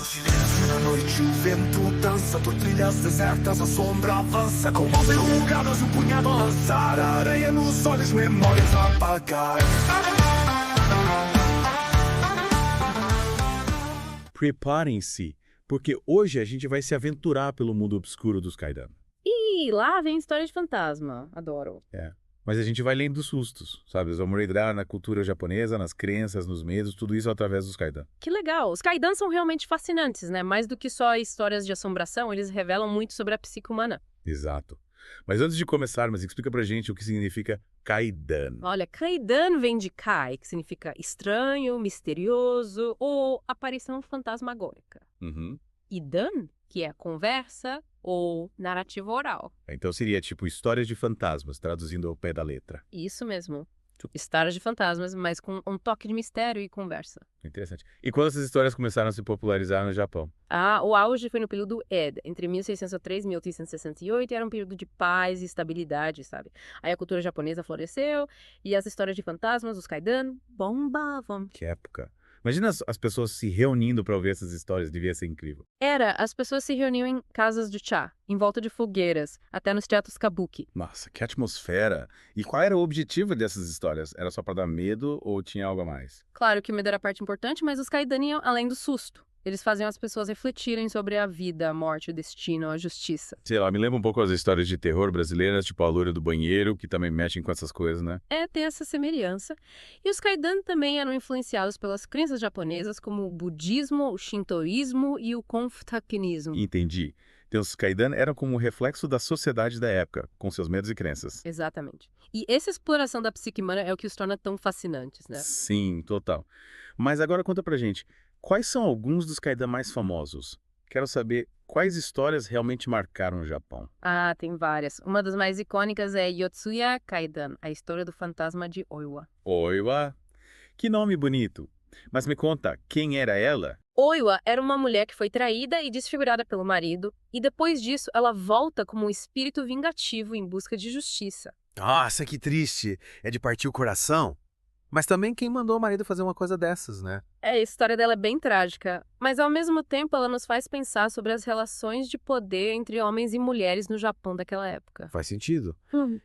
Silêncio na noite, o vento dança por trilhas desertas, a sombra avança com mãos enrugadas, o punhado a lançar, a areia nos olhos, memórias a apagar. Preparem-se, porque hoje a gente vai se aventurar pelo mundo obscuro dos Kaidan. E lá vem história de fantasma. Adoro. Mas a gente vai além dos sustos, sabe? Vamos entrar na cultura japonesa, nas crenças, nos medos, tudo isso através dos Kaidan. Que legal. Os Kaidan são realmente fascinantes, né? Mais do que só histórias de assombração, eles revelam muito sobre a psique humana. Exato. Mas antes de começarmos, explica pra gente o que significa Kaidan. Olha, Kaidan vem de Kai, que significa estranho, misterioso ou aparição fantasmagórica. Uhum. E Dan, que é conversa ou narrativa oral. Então seria tipo histórias de fantasmas, traduzindo ao pé da letra. Isso mesmo. Histórias de fantasmas, mas com um toque de mistério e conversa. Interessante. E quando essas histórias começaram a se popularizar no Japão? O auge foi no período Edo, entre 1603 e 1868, e era um período de paz e estabilidade, sabe? Aí a cultura japonesa floresceu, e as histórias de fantasmas, os Kaidan, bombavam. Que época. Imagina as pessoas se reunindo para ouvir essas histórias, devia ser incrível. As pessoas se reuniam em casas de chá, em volta de fogueiras, até nos teatros kabuki. Nossa, que atmosfera! E qual era o objetivo dessas histórias? Era só para dar medo ou tinha algo a mais? Claro que o medo era a parte importante, mas os Kaidan iam além do susto. Eles faziam as pessoas refletirem sobre a vida, a morte, o destino, a justiça. Sei lá, me lembra um pouco as histórias de terror brasileiras, tipo a Loira do Banheiro, que também mexem com essas coisas, né? Tem essa semelhança. E os Kaidan também eram influenciados pelas crenças japonesas, como o budismo, o shintoísmo e o confucianismo. Entendi. Então os Kaidan eram como um reflexo da sociedade da época, com seus medos e crenças. Exatamente. E essa exploração da psique humana é o que os torna tão fascinantes, né? Sim, total. Mas agora conta pra gente, quais são alguns dos Kaidan mais famosos? Quero saber quais histórias realmente marcaram o Japão. Tem várias. Uma das mais icônicas é Yotsuya Kaidan, a história do fantasma de Oiwa. Oiwa? Que nome bonito! Mas me conta, quem era ela? Oiwa era uma mulher que foi traída e desfigurada pelo marido, e depois disso ela volta como um espírito vingativo em busca de justiça. Nossa, que triste. É de partir o coração. Mas também quem mandou o marido fazer uma coisa dessas, né? A história dela é bem trágica, mas ao mesmo tempo ela nos faz pensar sobre as relações de poder entre homens e mulheres no Japão daquela época. Faz sentido.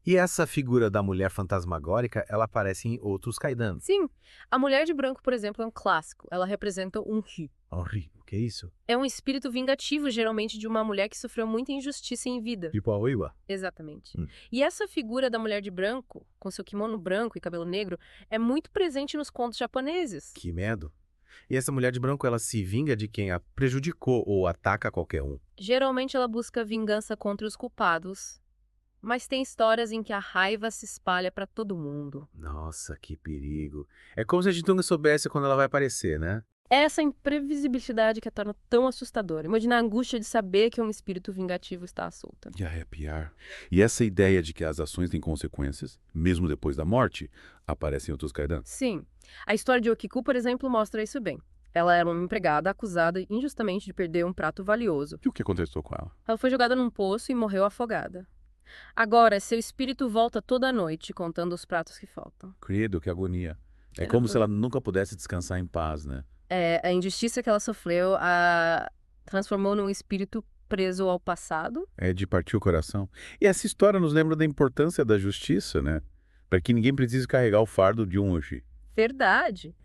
E essa figura da mulher fantasmagórica, ela aparece em outros Kaidan. Sim, a mulher de branco, por exemplo, é um clássico. Ela representa um Ri. Henri, o que é isso? É um espírito vingativo, geralmente de uma mulher que sofreu muita injustiça em vida. Tipo a Oiwa. Exatamente. E essa figura da mulher de branco, com seu kimono branco e cabelo negro, é muito presente nos contos japoneses. Que medo. E essa mulher de branco, ela se vinga de quem a prejudicou ou ataca qualquer um. Geralmente ela busca vingança contra os culpados, mas tem histórias em que a raiva se espalha para todo mundo. Nossa, que perigo. É como se a gente nunca soubesse quando ela vai aparecer, né? Essa imprevisibilidade que a torna tão assustadora. Imagina a angústia de saber que um espírito vingativo está à solta. E arrepiar. E essa ideia de que as ações têm consequências, mesmo depois da morte, aparece em outros Kaidan. Sim. A história de Okiku, por exemplo, mostra isso bem. Ela era uma empregada acusada injustamente de perder um prato valioso. E o que aconteceu com ela? Ela foi jogada num poço e morreu afogada. Agora, seu espírito volta toda noite contando os pratos que faltam. Credo, que agonia. É como se ela nunca pudesse descansar em paz, né? A injustiça que ela sofreu a transformou num espírito preso ao passado. É de partir o coração. E essa história nos lembra da importância da justiça, né? Para que ninguém precise carregar o fardo de um hoje. Verdade.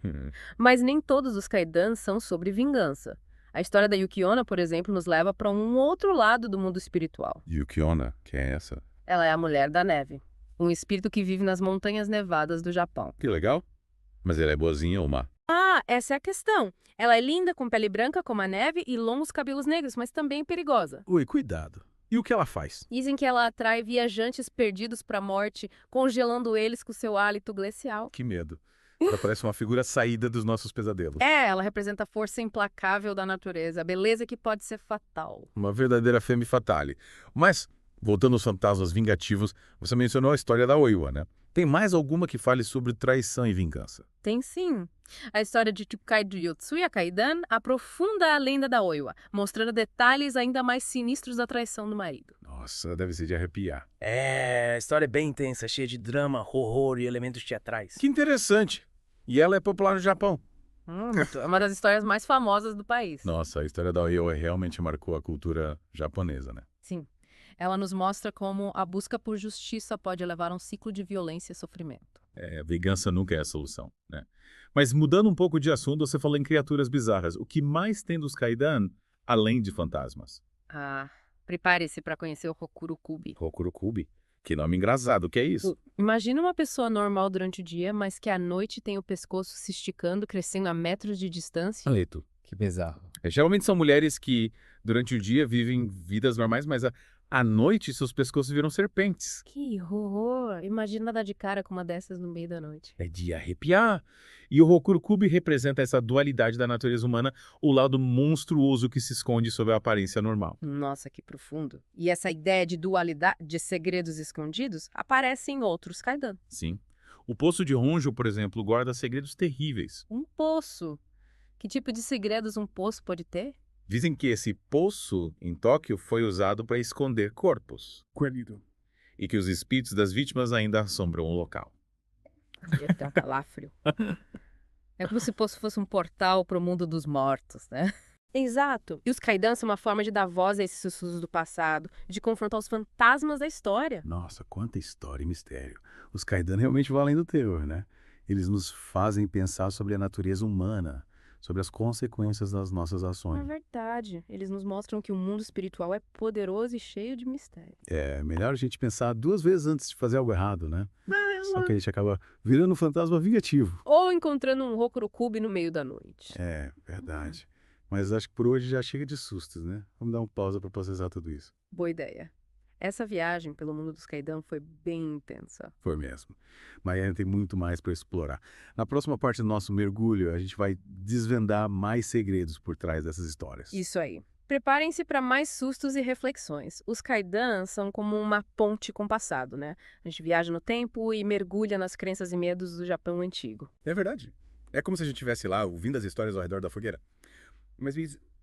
Mas nem todos os Kaidan são sobre vingança. A história da Yukiona, por exemplo, nos leva para um outro lado do mundo espiritual. Yukiona, que é essa? Ela é a mulher da neve, um espírito que vive nas montanhas nevadas do Japão. Que legal. Mas ela é boazinha ou má? Essa é a questão. Ela é linda, com pele branca como a neve e longos cabelos negros, mas também perigosa. Ui, cuidado. E o que ela faz? Dizem que ela atrai viajantes perdidos para a morte, congelando eles com seu hálito glacial. Que medo. Ela parece uma figura saída dos nossos pesadelos. Ela representa a força implacável da natureza, a beleza que pode ser fatal. Uma verdadeira femme fatale. Mas, voltando aos fantasmas vingativos, você mencionou a história da Oiwa, né? Tem mais alguma que fale sobre traição e vingança? Tem sim. A história de Chukai do Yotsuya Kaidan aprofunda a lenda da Oiwa, mostrando detalhes ainda mais sinistros da traição do marido. Nossa, deve ser de arrepiar. A história é bem intensa, cheia de drama, horror e elementos teatrais. Que interessante. E ela é popular no Japão. É uma das histórias mais famosas do país. Nossa, a história da Oiwa realmente marcou a cultura japonesa, né? Sim. Ela nos mostra como a busca por justiça pode levar a um ciclo de violência e sofrimento. Vingança nunca é a solução, né? Mas mudando um pouco de assunto, você falou em criaturas bizarras. O que mais tem dos Kaidan, além de fantasmas? Ah, prepare-se para conhecer o Hokurokubi. Hokurokubi. Que nome engraçado, o que é isso? Imagina uma pessoa normal durante o dia, mas que à noite tem o pescoço se esticando, crescendo a metros de distância. Aleto. Que bizarro. Geralmente são mulheres que, durante o dia, vivem vidas normais, mas à noite seus pescoços viram serpentes. Que horror! Imagina dar de cara com uma dessas no meio da noite. É de arrepiar. E o Hokurokubi representa essa dualidade da natureza humana, o lado monstruoso que se esconde sob a aparência normal. Nossa, que profundo. E essa ideia de dualidade, de segredos escondidos, aparece em outros Kaidan. Sim. O Poço de Honjo, por exemplo, guarda segredos terríveis. Um poço. Que tipo de segredos um poço pode ter? Dizem que esse poço em Tóquio foi usado para esconder corpos. Querido. E que os espíritos das vítimas ainda assombram o local. Ia ter um calafrio. É como se o poço fosse um portal para o mundo dos mortos, né? Exato. E os Kaidan são uma forma de dar voz a esses sussurros do passado, de confrontar os fantasmas da história. Nossa, quanta história e mistério. Os Kaidan realmente vão além do terror, né? Eles nos fazem pensar sobre a natureza humana, sobre as consequências das nossas É ações. verdade. Eles nos mostram que o mundo espiritual é poderoso e cheio de mistério. É melhor a gente pensar 2 vezes antes de fazer algo errado, né? Só que a gente acaba virando um fantasma vingativo. Ou encontrando um Hokurokubi no meio da noite. É, verdade. Mas acho que por hoje já chega de sustos, né? Vamos dar uma pausa para processar tudo isso. Boa ideia. Essa viagem pelo mundo dos Kaidan foi bem intensa. Foi mesmo. Mas ainda tem muito mais para explorar. Na próxima parte do nosso mergulho, a gente vai desvendar mais segredos por trás dessas histórias. Isso aí. Preparem-se para mais sustos e reflexões. Os Kaidan são como uma ponte com o passado, né? A gente viaja no tempo e mergulha nas crenças e medos do Japão antigo. É verdade. É como se a gente estivesse lá ouvindo as histórias ao redor da fogueira. Mas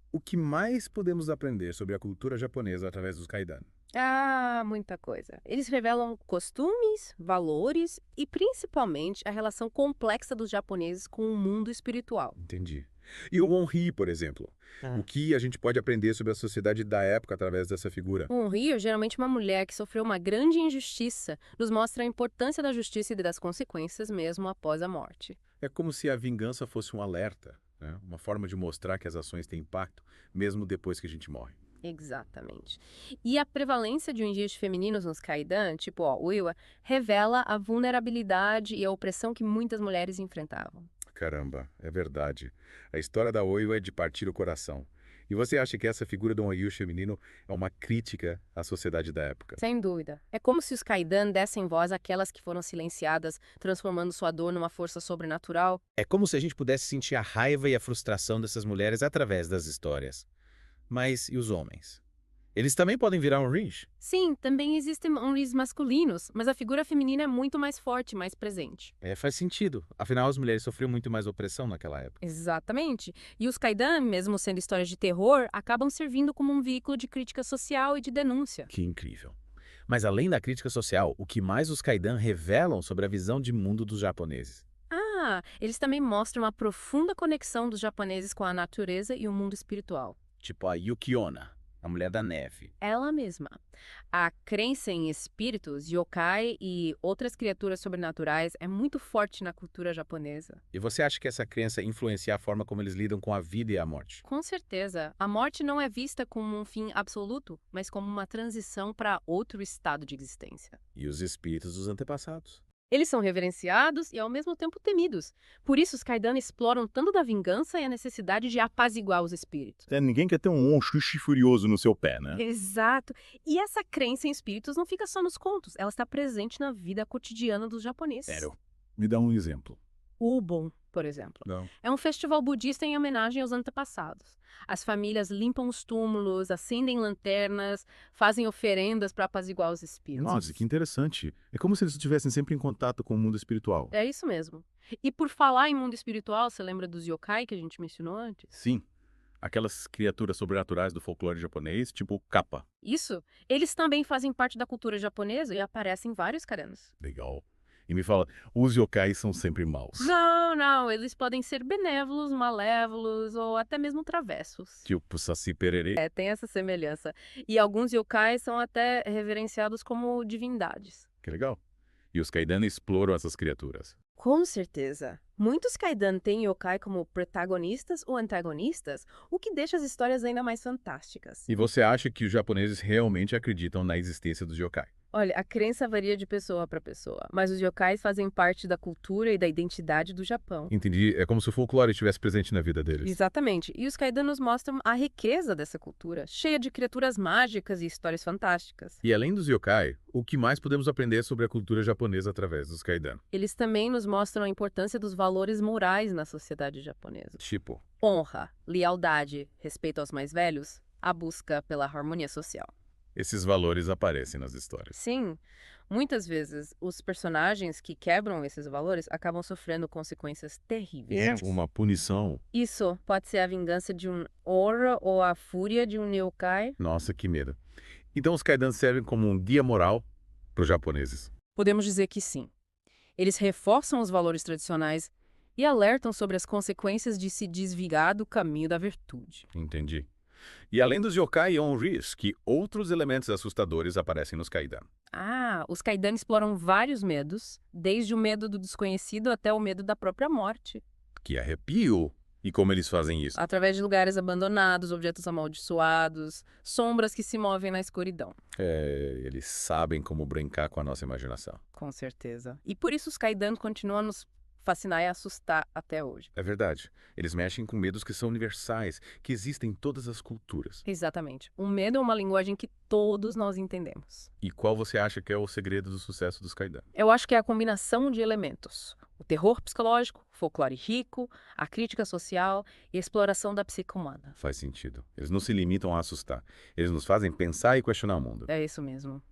o que mais podemos aprender sobre a cultura japonesa através dos Kaidan? Ah, muita coisa. Eles revelam costumes, valores e principalmente a relação complexa dos japoneses com o mundo espiritual. Entendi. E o Onri, por exemplo. O que a gente pode aprender sobre a sociedade da época através dessa figura? Um rio, geralmente uma mulher que sofreu uma grande injustiça, nos mostra a importância da justiça e das consequências mesmo após a morte. É como se a vingança fosse um alerta, né? Uma forma de mostrar que as ações têm impacto, mesmo depois que a gente morre. Exatamente. E a prevalência de engios femininos nos Kaidan, tipo o Oiwa, revela a vulnerabilidade e a opressão que muitas mulheres enfrentavam. Caramba, é verdade. A história da Oiwa é de partir o coração. E você acha que essa figura do Onryu feminino é uma crítica à sociedade da época? Sem dúvida. É como se os Kaidan dessem voz àquelas que foram silenciadas, transformando sua dor numa força sobrenatural. É como se a gente pudesse sentir a raiva e a frustração dessas mulheres através das histórias. Mas e os homens? Eles também podem virar um Rinch? Sim, também existem Onrys masculinos, mas a figura feminina é muito mais forte, mais presente. Faz sentido. Afinal, as mulheres sofriam muito mais opressão naquela época. Exatamente. E os Kaidan, mesmo sendo histórias de terror, acabam servindo como um veículo de crítica social e de denúncia. Que incrível. Mas além da crítica social, o que mais os Kaidan revelam sobre a visão de mundo dos japoneses? Ah, eles também mostram a profunda conexão dos japoneses com a natureza e o mundo espiritual. Tipo a Yukiona, a mulher da neve. Ela mesma. A crença em espíritos, yokai e outras criaturas sobrenaturais é muito forte na cultura japonesa. E você acha que essa crença influencia a forma como eles lidam com a vida e a morte? Com certeza, a morte não é vista como um fim absoluto, mas como uma transição para outro estado de existência. E os espíritos dos antepassados? Eles são reverenciados e ao mesmo tempo temidos. Por isso os Kaidan exploram tanto da vingança e a necessidade de apaziguar os espíritos. Ninguém quer ter um Onxuxi furioso no seu pé, né? Exato. E essa crença em espíritos não fica só nos contos, ela está presente na vida cotidiana dos japoneses. Sério. Me dá um exemplo. O Ubon, por exemplo. Não. É um festival budista em homenagem aos antepassados. As famílias limpam os túmulos, acendem lanternas, fazem oferendas para apaziguar os espíritos. Nossa, que interessante. É como se eles estivessem sempre em contato com o mundo espiritual. É isso mesmo. E por falar em mundo espiritual, você lembra dos yokai que a gente mencionou antes? Sim. Aquelas criaturas sobrenaturais do folclore japonês, tipo Kappa. Isso. Eles também fazem parte da cultura japonesa e aparecem em vários karanas. Legal. E me fala, os yokais são sempre maus. Não, não, eles podem ser benévolos, malévolos ou até mesmo travessos. Tipo Saci Pererê. É, tem essa semelhança. E alguns yokais são até reverenciados como divindades. Que legal. E os Kaidan exploram essas criaturas. Com certeza. Muitos Kaidan têm yokai como protagonistas ou antagonistas, o que deixa as histórias ainda mais fantásticas. E você acha que os japoneses realmente acreditam na existência dos yokai? Olha, a crença varia de pessoa para pessoa, mas os yokais fazem parte da cultura e da identidade do Japão. Entendi. É como se o folclore estivesse presente na vida deles. Exatamente. E os Kaidan nos mostram a riqueza dessa cultura, cheia de criaturas mágicas e histórias fantásticas. E além dos yokai, o que mais podemos aprender sobre a cultura japonesa através dos Kaidan? Eles também nos mostram a importância dos valores morais na sociedade japonesa. Tipo, Honra, lealdade, respeito aos mais velhos, a busca pela harmonia social. esses valores aparecem nas histórias. Sim, muitas vezes os personagens que quebram esses valores acabam sofrendo consequências terríveis. Uma punição. Isso pode ser a vingança de um Ora ou a fúria de um yokai. Nossa, que medo. Então os Kaidan servem como um guia moral para os japoneses. Podemos dizer que sim. Eles reforçam os valores tradicionais e alertam sobre as consequências de se desviar do caminho da virtude. Entendi. E além dos yokai e onris, que outros elementos assustadores aparecem nos Kaidan? Ah, os Kaidan exploram vários medos, desde o medo do desconhecido até o medo da própria morte. Que arrepio! E como eles fazem isso? Através de lugares abandonados, objetos amaldiçoados, sombras que se movem na escuridão. Eles sabem como brincar com a nossa imaginação. Com certeza. E por isso os Kaidan continuam a nos fascinar e assustar até hoje. É verdade. Eles mexem com medos que são universais, que existem em todas as culturas. Exatamente. O medo é uma linguagem que todos nós entendemos. E qual você acha que é o segredo do sucesso dos Kaidan? Eu acho que é a combinação de elementos. O terror psicológico, o folclore rico, a crítica social e a exploração da psique humana. Faz sentido. Eles não se limitam a assustar. Eles nos fazem pensar e questionar o mundo. É isso mesmo.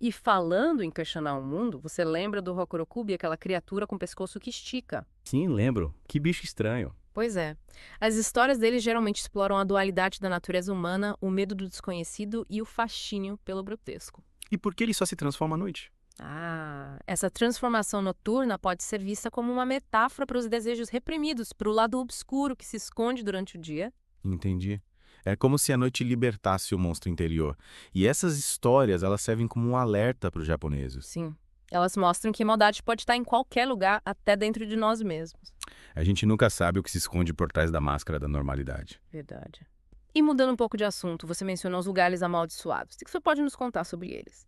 E falando em questionar o mundo, você lembra do Hokorokubi, aquela criatura com pescoço que estica? Sim, lembro. Que bicho estranho. Pois é. As histórias dele geralmente exploram a dualidade da natureza humana, o medo do desconhecido e o fascínio pelo grotesco. E por que ele só se transforma à noite? Ah, essa transformação noturna pode ser vista como uma metáfora para os desejos reprimidos, para o lado obscuro que se esconde durante o dia. Entendi. É como se a noite libertasse o monstro interior. E essas histórias, elas servem como um alerta para os japoneses. Sim. Elas mostram que a maldade pode estar em qualquer lugar, até dentro de nós mesmos. A gente nunca sabe o que se esconde por trás da máscara da normalidade. Verdade. E mudando um pouco de assunto, você mencionou os lugares amaldiçoados. O que você pode nos contar sobre eles?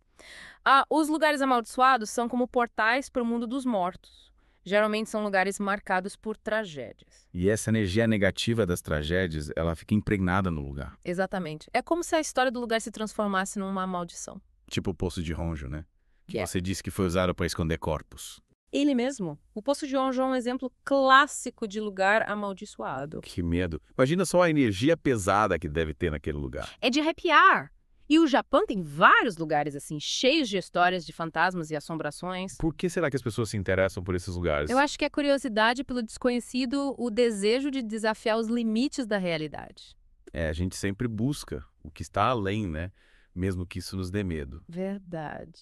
Os lugares amaldiçoados são como portais para o mundo dos mortos. Geralmente são lugares marcados por tragédias. E essa energia negativa das tragédias, ela fica impregnada no lugar. Exatamente. É como se a história do lugar se transformasse numa maldição. Tipo o Poço de Honjo, né? Que É. você disse que foi usado para esconder corpos. Ele mesmo. O Poço de Honjo é um exemplo clássico de lugar amaldiçoado. Que medo. Imagina só a energia pesada que deve ter naquele lugar. É de arrepiar. E o Japão tem vários lugares assim, cheios de histórias de fantasmas e assombrações. Por que será que as pessoas se interessam por esses lugares? Eu acho que a curiosidade pelo desconhecido, o desejo de desafiar os limites da realidade. A gente sempre busca o que está além, né? Mesmo que isso nos dê medo. Verdade.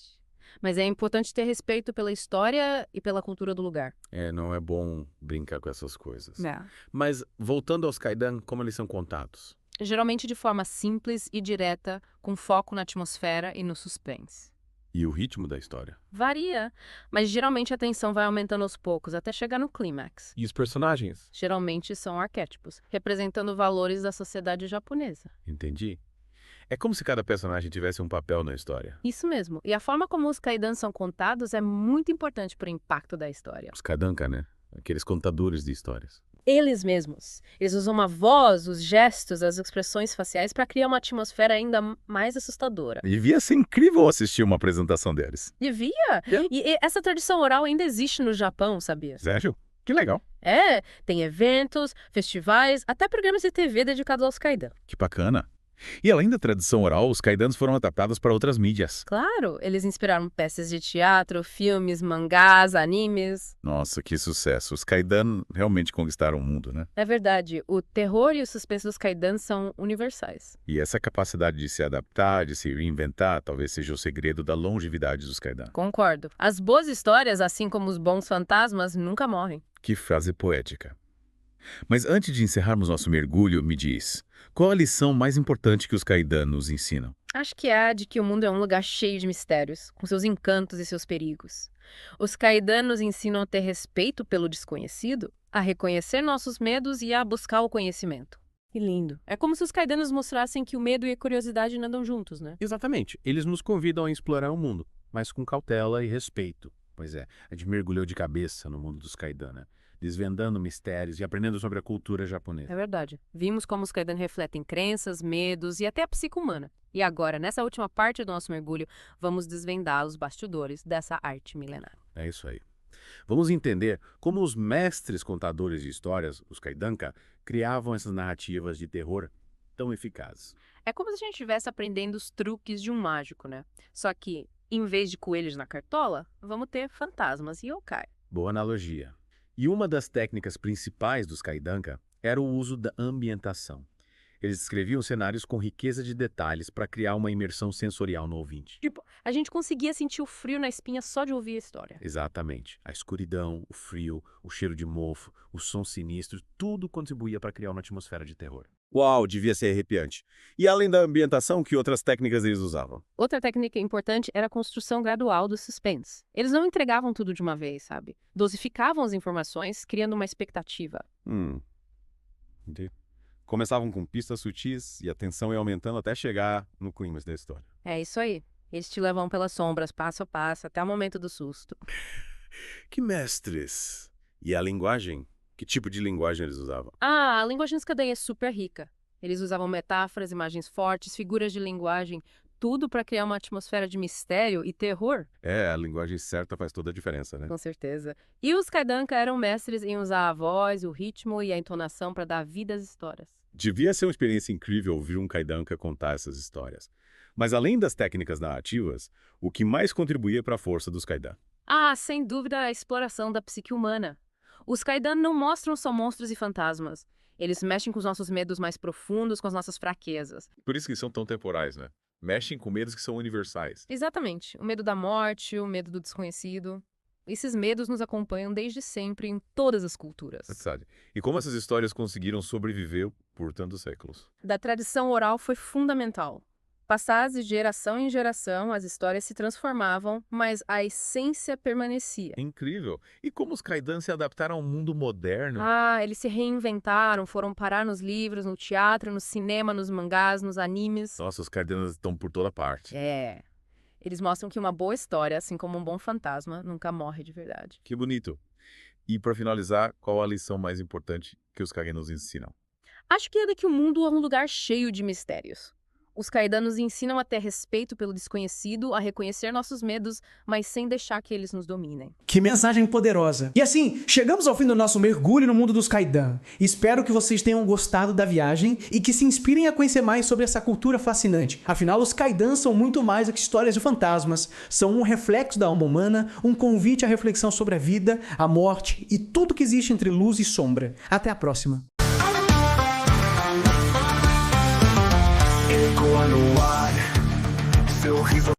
Mas é importante ter respeito pela história e pela cultura do lugar. Não é bom brincar com essas coisas. É. Mas, voltando aos Kaidan, como eles são contados? Geralmente de forma simples e direta, com foco na atmosfera e no suspense. E o ritmo da história? Varia, mas geralmente a tensão vai aumentando aos poucos até chegar no clímax. E os personagens? Geralmente são arquétipos, representando valores da sociedade japonesa. Entendi. É como se cada personagem tivesse um papel na história. Isso mesmo. E a forma como os Kaidans são contados é muito importante para o impacto da história. Os Kaidanka, né? Aqueles contadores de histórias. Eles mesmos. Eles usam a voz, os gestos, as expressões faciais para criar uma atmosfera ainda mais assustadora. Devia ser incrível assistir uma apresentação deles. Devia! Yeah. E essa tradição oral ainda existe no Japão, sabia? Sério? Que legal. Tem eventos, festivais, até programas de TV dedicados aos Kaidan. Que bacana. E além da tradição oral, os kaidanos foram adaptados para outras mídias. Claro, eles inspiraram peças de teatro, filmes, mangás, animes. Nossa, que sucesso. Os kaidan realmente conquistaram o mundo, né? É verdade, o terror e o suspense dos kaidan são universais. E essa capacidade de se adaptar, de se reinventar, talvez seja o segredo da longevidade dos kaidan. Concordo. As boas histórias, assim como os bons fantasmas, nunca morrem. Que frase poética. Mas antes de encerrarmos nosso mergulho, me diz, qual a lição mais importante que os kaidan nos ensinam? Acho que é a de que o mundo é um lugar cheio de mistérios, com seus encantos e seus perigos. Os kaidan nos ensinam a ter respeito pelo desconhecido, a reconhecer nossos medos e a buscar o conhecimento. Que lindo. É como se os kaidan nos mostrassem que o medo e a curiosidade andam juntos, né? Exatamente. Eles nos convidam a explorar o mundo, mas com cautela e respeito. Pois é, a gente mergulhou de cabeça no mundo dos kaidan, né? Desvendando mistérios e aprendendo sobre a cultura japonesa. É verdade. Vimos como os kaidan refletem crenças, medos e até a psique humana. E agora, nessa última parte do nosso mergulho, vamos desvendar os bastidores dessa arte milenar. É isso aí. Vamos entender como os mestres contadores de histórias, os kaidanka, criavam essas narrativas de terror tão eficazes. É como se a gente estivesse aprendendo os truques de um mágico, né? Só que, em vez de coelhos na cartola, vamos ter fantasmas e yokai. Boa analogia. E uma das técnicas principais dos kaidanka era o uso da ambientação. Eles descreviam cenários com riqueza de detalhes para criar uma imersão sensorial no ouvinte. Tipo, a gente conseguia sentir o frio na espinha só de ouvir a história. Exatamente. A escuridão, o frio, o cheiro de mofo, o som sinistro, tudo contribuía para criar uma atmosfera de terror. Uau, devia ser arrepiante. E além da ambientação, que outras técnicas eles usavam? Outra técnica importante era a construção gradual do suspense. Eles não entregavam tudo de uma vez, sabe? Dosificavam as informações, criando uma expectativa. Entendi. Começavam com pistas sutis e a tensão ia aumentando até chegar no clímax da história. É isso aí. Eles te levam pelas sombras, passo a passo, até o momento do susto. Que mestres! E a linguagem? Que tipo de linguagem eles usavam? Ah, a linguagem escadeia é super rica. Eles usavam metáforas, imagens fortes, figuras de linguagem, tudo para criar uma atmosfera de mistério e terror. É, a linguagem certa faz toda a diferença, né? Com certeza. E os kaidanka eram mestres em usar a voz, o ritmo e a entonação para dar vida às histórias. Devia ser uma experiência incrível ouvir um kaidanka contar essas histórias. Mas além das técnicas narrativas, o que mais contribuía para a força dos kaidan? Ah, sem dúvida a exploração da psique humana. Os kaidan não mostram só monstros e fantasmas. Eles mexem com os nossos medos mais profundos, com as nossas fraquezas. Por isso que são tão temporais, né? Mexem com medos que são universais. Exatamente. O medo da morte, o medo do desconhecido. Esses medos nos acompanham desde sempre em todas as culturas. Sabe? E como essas histórias conseguiram sobreviver por tantos séculos? Da tradição oral foi fundamental. Passadas de geração em geração, as histórias se transformavam, mas a essência permanecia. É incrível. E como os kaidan se adaptaram ao mundo moderno? Ah, eles se reinventaram, foram parar nos livros, no teatro, no cinema, nos mangás, nos animes. Nossa, os kaidan estão por toda parte. É. Eles mostram que uma boa história, assim como um bom fantasma, nunca morre de verdade. Que bonito. E para finalizar, qual a lição mais importante que os kaidan nos ensinam? Acho que é de que o mundo é um lugar cheio de mistérios. Os kaidan nos ensinam a ter respeito pelo desconhecido, a reconhecer nossos medos, mas sem deixar que eles nos dominem. Que mensagem poderosa! E assim, chegamos ao fim do nosso mergulho no mundo dos kaidan. Espero que vocês tenham gostado da viagem e que se inspirem a conhecer mais sobre essa cultura fascinante. Afinal, os kaidan são muito mais do que histórias de fantasmas. São um reflexo da alma humana, um convite à reflexão sobre a vida, a morte e tudo que existe entre luz e sombra. Até a próxima! Ecoa no ar, seu riso